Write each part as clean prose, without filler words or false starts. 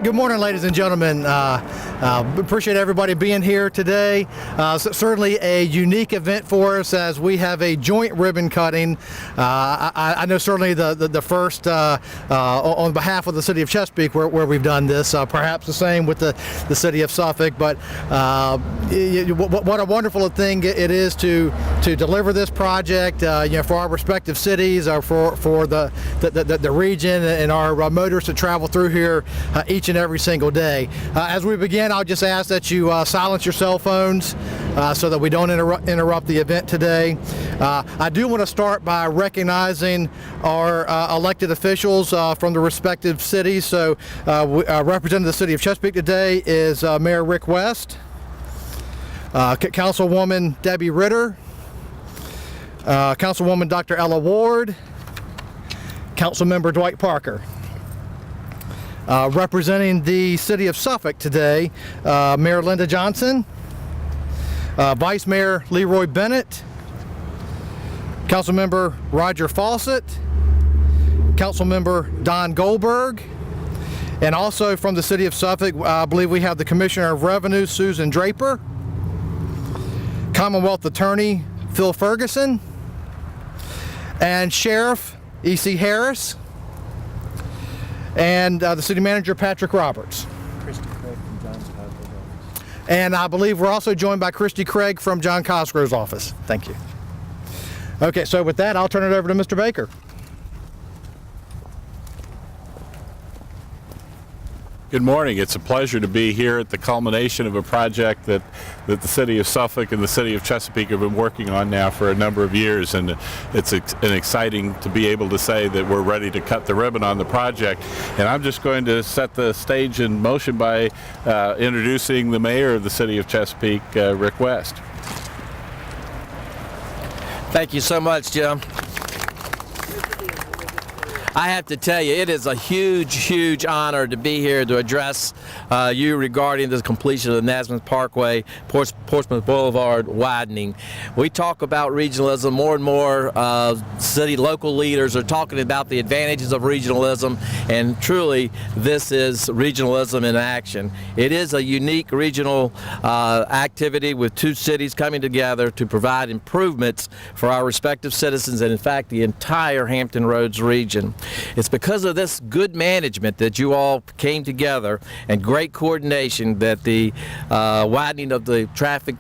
Good morning, ladies and gentlemen. Appreciate everybody being here today. Certainly a unique event for us as we have a joint ribbon cutting. I know certainly the first on behalf of the city of Chesapeake where we've done this, perhaps the same with the city of Suffolk, but what a wonderful thing it is to deliver this project for our respective cities, or for the region and our motorists to travel through here each and every single day. As we begin, I'll just ask that you silence your cell phones so that we don't interrupt the event today. I do want to start by recognizing our elected officials from the respective cities. So representing the city of Chesapeake today is Mayor Rick West, Councilwoman Debbie Ritter, Councilwoman Dr. Ella Ward, Councilmember Dwight Parker. Representing the city of Suffolk today, Mayor Linda Johnson, Vice Mayor Leroy Bennett, Councilmember Roger Fawcett, Councilmember Don Goldberg, and also from the city of Suffolk, I believe we have the Commissioner of Revenue, Susan Draper, Commonwealth Attorney Phil Ferguson, and Sheriff E.C. Harris, and the City Manager Patrick Roberts. And I believe we're also joined by Christy Craig from John Cosgrove's office. Thank you. Okay, so with that, I'll turn it over to Mr. Baker. Good morning. It's a pleasure to be here at the culmination of a project that the city of Suffolk and the city of Chesapeake have been working on now for a number of years, and it's exciting to be able to say that we're ready to cut the ribbon on the project. And I'm just going to set the stage in motion by introducing the mayor of the city of Chesapeake, Rick West. Thank you so much, Jim. I have to tell you, it is a huge honor to be here to address you regarding the completion of the Nansemond Parkway, Portsmouth Boulevard widening. We talk about regionalism more and more. Local leaders are talking about the advantages of regionalism, and truly, this is regionalism in action. It is a unique regional activity with two cities coming together to provide improvements for our respective citizens and, in fact, the entire Hampton Roads region. It's because of this good management that you all came together and great coordination that the widening of the traffic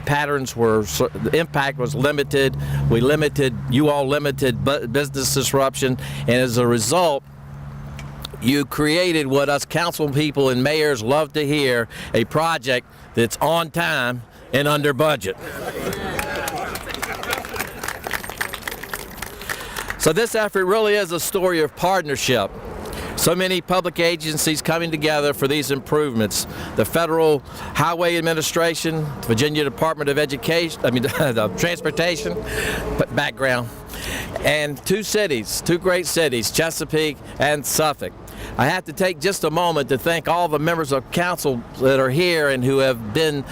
patterns the impact was limited. You all limited business disruption, and as a result, you created what us council people and mayors love to hear, a project that's on time and under budget. So this effort really is a story of partnership. So many public agencies coming together for these improvements. The Federal Highway Administration, the Virginia Department of the Transportation background, and two great cities, Chesapeake and Suffolk. I have to take just a moment to thank all the members of council that are here and who have been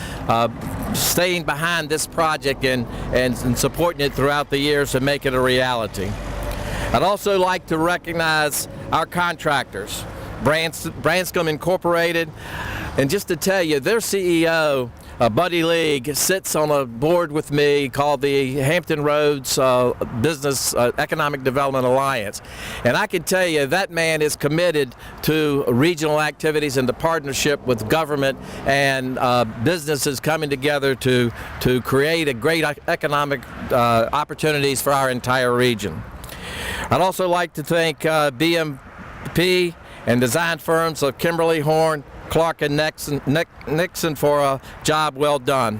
staying behind this project and supporting it throughout the years to make it a reality. I'd also like to recognize our contractors, Branscombe Incorporated, and just to tell you, their CEO, Buddy League, sits on a board with me called the Hampton Roads Business Economic Development Alliance. And I can tell you that man is committed to regional activities and the partnership with government and businesses coming together to create a great economic opportunities for our entire region. I'd also like to thank BMP and design firms of Kimberly Horn, Clark and Nixon for a job well done.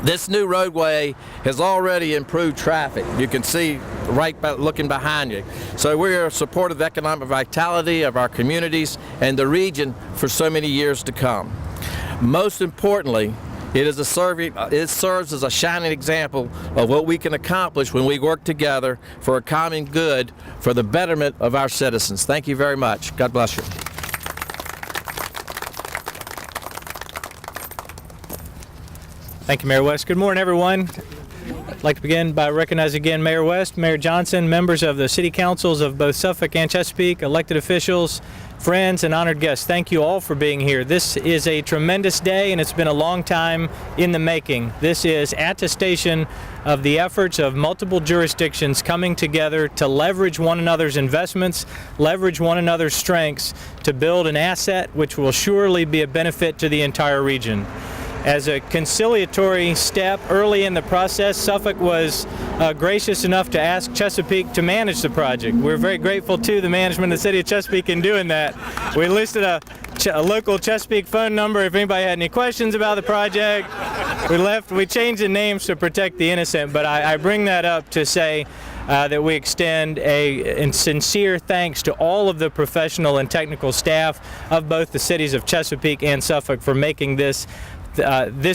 This new roadway has already improved traffic. You can see right by looking behind you. So we are supportive of economic vitality of our communities and the region for so many years to come. Most importantly, it serves as a shining example of what we can accomplish when we work together for a common good for the betterment of our citizens. Thank you very much. God bless you. Thank you, Mayor West. Good morning, everyone. I'd like to begin by recognizing again Mayor West, Mayor Johnson, members of the city councils of both Suffolk and Chesapeake, elected officials, friends, and honored guests. Thank you all for being here. This is a tremendous day, and it's been a long time in the making. This is attestation of the efforts of multiple jurisdictions coming together to leverage one another's investments, leverage one another's strengths to build an asset which will surely be a benefit to the entire region. As a conciliatory step early in the process, Suffolk was gracious enough to ask Chesapeake to manage the project. We're very grateful to the management of the city of Chesapeake in doing that. We listed a local Chesapeake phone number if anybody had any questions about the project. We changed the names to protect the innocent, but I bring that up to say that we extend a sincere thanks to all of the professional and technical staff of both the cities of Chesapeake and Suffolk for making this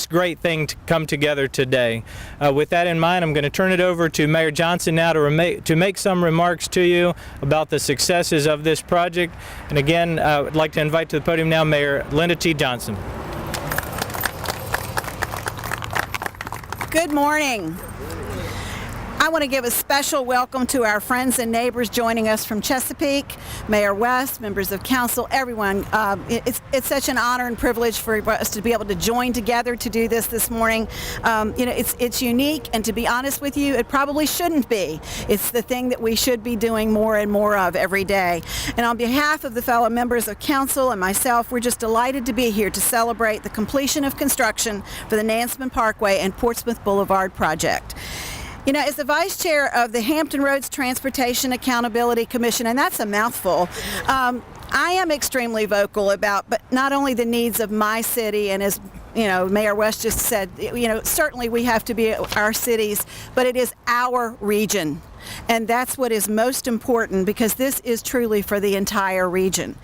great thing to come together today. With that in mind, I'm going to turn it over to Mayor Johnson now to make some remarks to you about the successes of this project. And again, I'd like to invite to the podium now Mayor Linda T. Johnson. Good morning. I want to give a special welcome to our friends and neighbors joining us from Chesapeake, Mayor West, members of council, everyone. It's such an honor and privilege for us to be able to join together to do this morning. It's unique, and to be honest with you, it probably shouldn't be. It's the thing that we should be doing more and more of every day. And on behalf of the fellow members of council and myself, we're just delighted to be here to celebrate the completion of construction for the Nansemond Parkway and Portsmouth Boulevard project. You know, as the vice chair of the Hampton Roads Transportation Accountability Commission, and that's a mouthful, I am extremely vocal about, but not only the needs of my city, and as Mayor West just said, certainly we have to be our cities, but it is our region. And that's what is most important, because this is truly for the entire region.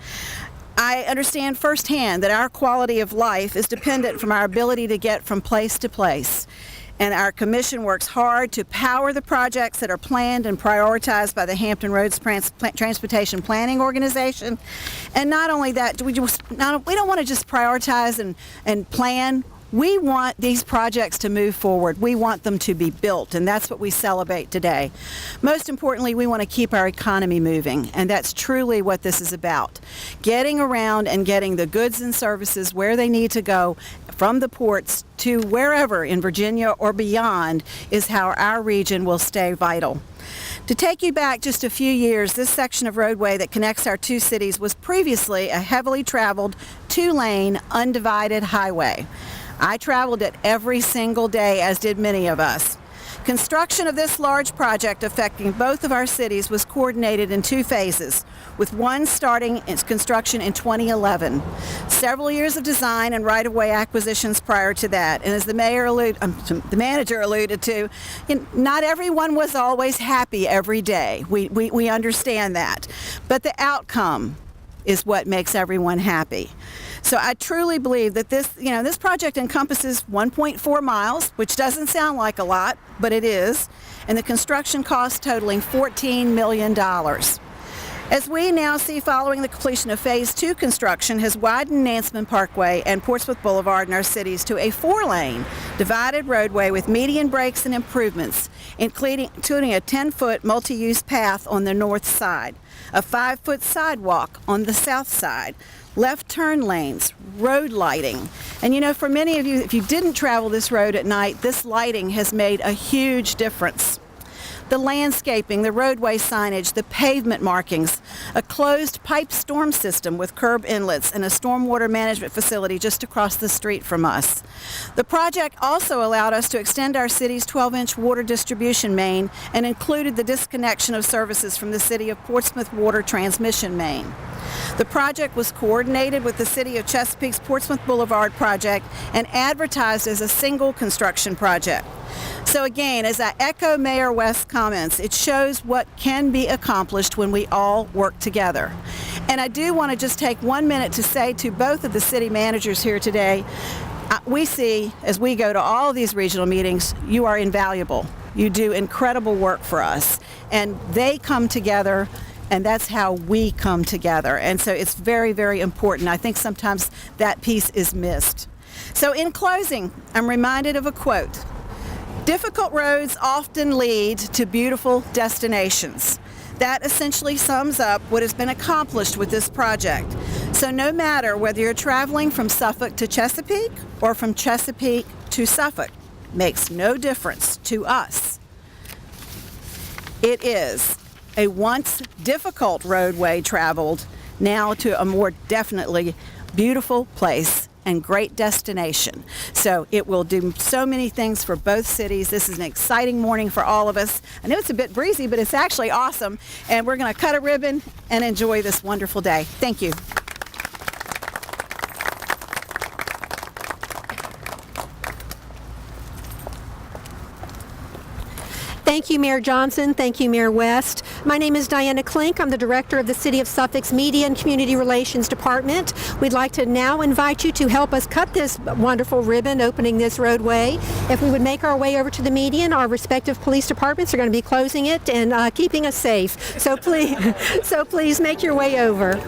I understand firsthand that our quality of life is dependent from our ability to get from place to place. And our commission works hard to power the projects that are planned and prioritized by the Hampton Roads Transportation Planning Organization. And not only that, we don't want to just prioritize and plan. We want these projects to move forward. We want them to be built, and that's what we celebrate today. Most importantly, we want to keep our economy moving, and that's truly what this is about. Getting around and getting the goods and services where they need to go from the ports to wherever in Virginia or beyond is how our region will stay vital. To take you back just a few years, this section of roadway that connects our two cities was previously a heavily traveled, two-lane, undivided highway. I traveled it every single day, as did many of us. Construction of this large project affecting both of our cities was coordinated in two phases, with one starting its construction in 2011. Several years of design and right-of-way acquisitions prior to that. And as the manager alluded to, not everyone was always happy every day. We understand that. But the outcome is what makes everyone happy. So I truly believe that this project encompasses 1.4 miles, which doesn't sound like a lot, but it is, and the construction cost totaling $14 million. As we now see, following the completion of Phase 2 construction has widened Nansemond Parkway and Portsmouth Boulevard in our cities to a 4-lane divided roadway with median breaks and improvements, including a 10-foot multi-use path on the north side, a 5-foot sidewalk on the south side, left turn lanes, road lighting. And for many of you, if you didn't travel this road at night, this lighting has made a huge difference. The landscaping, the roadway signage, the pavement markings, a closed pipe storm system with curb inlets, and a stormwater management facility just across the street from us. The project also allowed us to extend our city's 12-inch water distribution main and included the disconnection of services from the City of Portsmouth water transmission main. The project was coordinated with the City of Chesapeake's Portsmouth Boulevard project and advertised as a single construction project. So again, as I echo Mayor West's comments, it shows what can be accomplished when we all work together. And I do want to just take 1 minute to say to both of the city managers here today, we see, as we go to all of these regional meetings, you are invaluable. You do incredible work for us. And they come together, and that's how we come together. And so it's very, very important. I think sometimes that piece is missed. So in closing, I'm reminded of a quote. Difficult roads often lead to beautiful destinations. That essentially sums up what has been accomplished with this project. So no matter whether you're traveling from Suffolk to Chesapeake or from Chesapeake to Suffolk, makes no difference to us. It is a once difficult roadway traveled now to a more definitely beautiful place and great destination. So it will do so many things for both cities. This is an exciting morning for all of us. I know it's a bit breezy, but it's actually awesome. And we're going to cut a ribbon and enjoy this wonderful day. Thank you. Thank you, Mayor Johnson. Thank you, Mayor West. My name is Diana Klink. I'm the Director of the City of Suffolk's Media and Community Relations Department. We'd like to now invite you to help us cut this wonderful ribbon opening this roadway. If we would make our way over to the median, our respective police departments are going to be closing it and keeping us safe. So please make your way over.